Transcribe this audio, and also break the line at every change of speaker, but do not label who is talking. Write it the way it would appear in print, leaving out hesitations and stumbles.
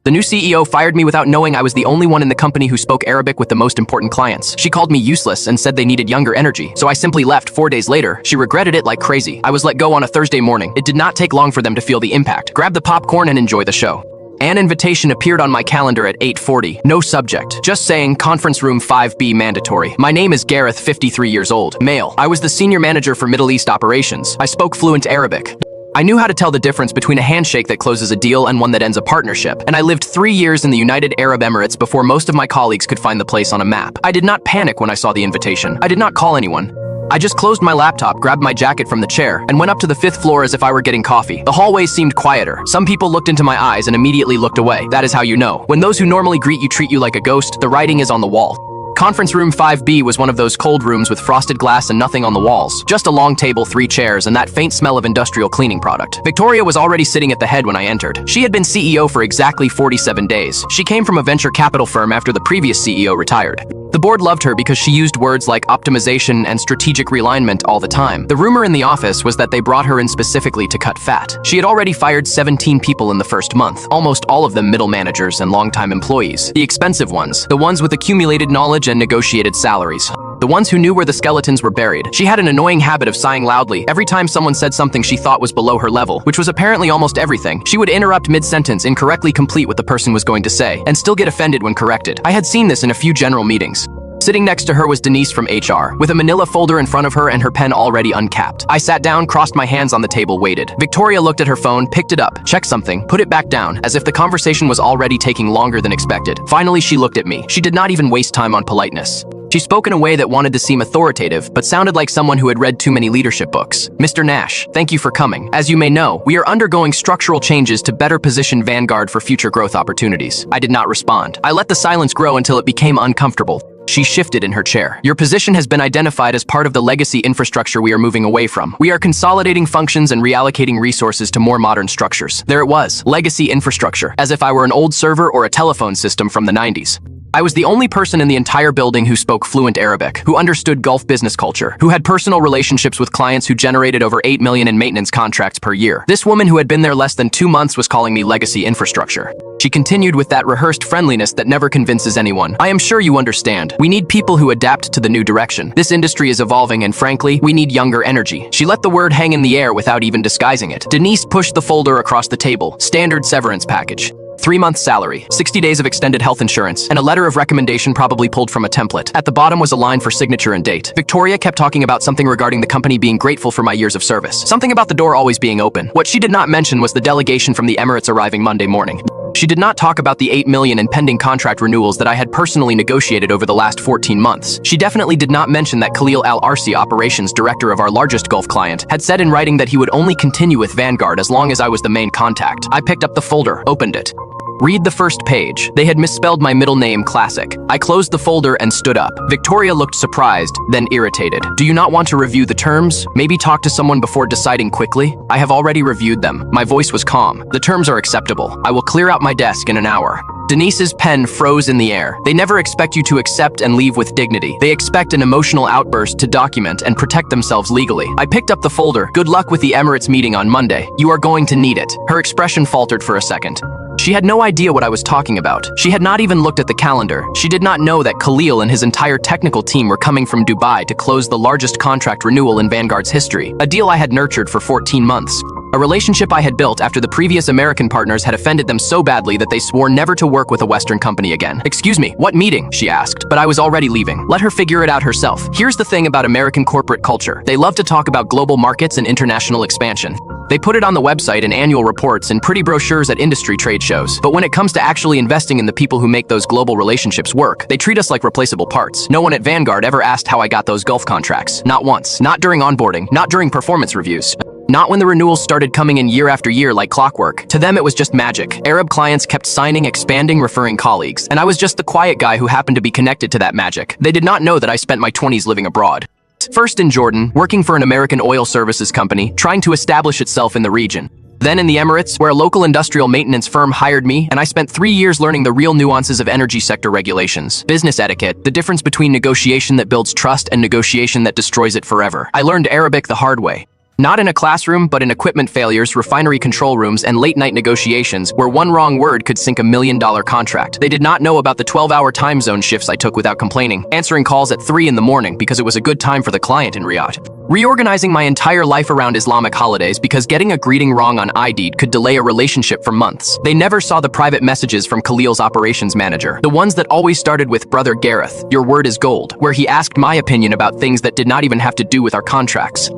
The new CEO fired me without knowing I was the only one in the company who spoke Arabic with the most important clients. She called me useless and said they needed younger energy, so I simply left. 4 days later, she regretted it like crazy. I was let go on a Thursday morning. It did not take long for them to feel the impact. Grab the popcorn and enjoy the show. An invitation appeared on my calendar at 8:40. No subject. Just saying, conference room 5B mandatory. My name is Gareth, 53 years old, male. I was the senior manager for Middle East operations. I spoke fluent Arabic. I knew how to tell the difference between a handshake that closes a deal and one that ends a partnership, and I lived 3 years in the United Arab Emirates before most of my colleagues could find the place on a map. I did not panic when I saw the invitation. I did not call anyone. I just closed my laptop, grabbed my jacket from the chair, and went up to the 5th floor as if I were getting coffee. The hallways seemed quieter. Some people looked into my eyes and immediately looked away. That is how you know. When those who normally greet you treat you like a ghost, the writing is on the wall. Conference room 5B was one of those cold rooms with frosted glass and nothing on the walls. Just a long table, 3 chairs, and that faint smell of industrial cleaning product. Victoria was already sitting at the head when I entered. She had been CEO for exactly 47 days. She came from a venture capital firm after the previous CEO retired. The board loved her because she used words like optimization and strategic realignment all the time. The rumor in the office was that they brought her in specifically to cut fat. She had already fired 17 people in the first month, almost all of them middle managers and longtime employees. The expensive ones, the ones with accumulated knowledge and negotiated salaries. The ones who knew where the skeletons were buried. She had an annoying habit of sighing loudly every time someone said something she thought was below her level, which was apparently almost everything. She would interrupt mid-sentence, incorrectly complete what the person was going to say, and still get offended when corrected. I had seen this in a few general meetings. Sitting next to her was Denise from HR, with a manila folder in front of her and her pen already uncapped. I sat down, crossed my hands on the table, waited. Victoria looked at her phone, picked it up, checked something, put it back down, as if the conversation was already taking longer than expected. Finally, she looked at me. She did not even waste time on politeness. She spoke in a way that wanted to seem authoritative, but sounded like someone who had read too many leadership books. Mr. Nash, thank you for coming. As you may know, we are undergoing structural changes to better position Vanguard for future growth opportunities. I did not respond. I let the silence grow until it became uncomfortable. She shifted in her chair. Your position has been identified as part of the legacy infrastructure we are moving away from. We are consolidating functions and reallocating resources to more modern structures. There it was, legacy infrastructure, as if I were an old server or a telephone system from the 90s. I was the only person in the entire building who spoke fluent Arabic, who understood Gulf business culture, who had personal relationships with clients who generated over 8 million in maintenance contracts per year. This woman who had been there less than 2 months was calling me legacy infrastructure. She continued with that rehearsed friendliness that never convinces anyone. I am sure you understand. We need people who adapt to the new direction. This industry is evolving and frankly, we need younger energy. She let the word hang in the air without even disguising it. Denise pushed the folder across the table. Standard severance package. 3 months salary, 60 days of extended health insurance, and a letter of recommendation probably pulled from a template. At the bottom was a line for signature and date. Victoria kept talking about something regarding the company being grateful for my years of service. Something about the door always being open. What she did not mention was the delegation from the Emirates arriving Monday morning. She did not talk about the 8 million in pending contract renewals that I had personally negotiated over the last 14 months. She definitely did not mention that Khalil Al-Arsi, operations director of our largest Gulf client, had said in writing that he would only continue with Vanguard as long as I was the main contact. I picked up the folder, opened it. Read the first page. They had misspelled my middle name, Classic. I closed the folder and stood up. Victoria looked surprised, then irritated. Do you not want to review the terms? Maybe talk to someone before deciding quickly? I have already reviewed them. My voice was calm. The terms are acceptable. I will clear out my desk in an hour. Denise's pen froze in the air. They never expect you to accept and leave with dignity. They expect an emotional outburst to document and protect themselves legally. I picked up the folder. Good luck with the Emirates meeting on Monday. You are going to need it. Her expression faltered for a second. She had no idea what I was talking about. She had not even looked at the calendar. She did not know that Khalil and his entire technical team were coming from Dubai to close the largest contract renewal in Vanguard's history, a deal I had nurtured for 14 months. A relationship I had built after the previous American partners had offended them so badly that they swore never to work with a Western company again. Excuse me, what meeting? She asked, but I was already leaving. Let her figure it out herself. Here's the thing about American corporate culture. They love to talk about global markets and international expansion. They put it on the website in annual reports and pretty brochures at industry trade shows. But when it comes to actually investing in the people who make those global relationships work, they treat us like replaceable parts. No one at Vanguard ever asked how I got those Gulf contracts. Not once. Not during onboarding. Not during performance reviews. Not when the renewals started coming in year after year like clockwork. To them, it was just magic. Arab clients kept signing, expanding, referring colleagues. And I was just the quiet guy who happened to be connected to that magic. They did not know that I spent my 20s living abroad. First in Jordan, working for an American oil services company, trying to establish itself in the region. Then in the Emirates, where a local industrial maintenance firm hired me, and I spent 3 years learning the real nuances of energy sector regulations, business etiquette, the difference between negotiation that builds trust and negotiation that destroys it forever. I learned Arabic the hard way. Not in a classroom, but in equipment failures, refinery control rooms, and late-night negotiations, where one wrong word could sink $1 million contract. They did not know about the 12-hour time zone shifts I took without complaining, answering calls at 3 in the morning because it was a good time for the client in Riyadh. Reorganizing my entire life around Islamic holidays because getting a greeting wrong on Eid could delay a relationship for months. They never saw the private messages from Khalil's operations manager, the ones that always started with "Brother Gareth, your word is gold," where he asked my opinion about things that did not even have to do with our contracts.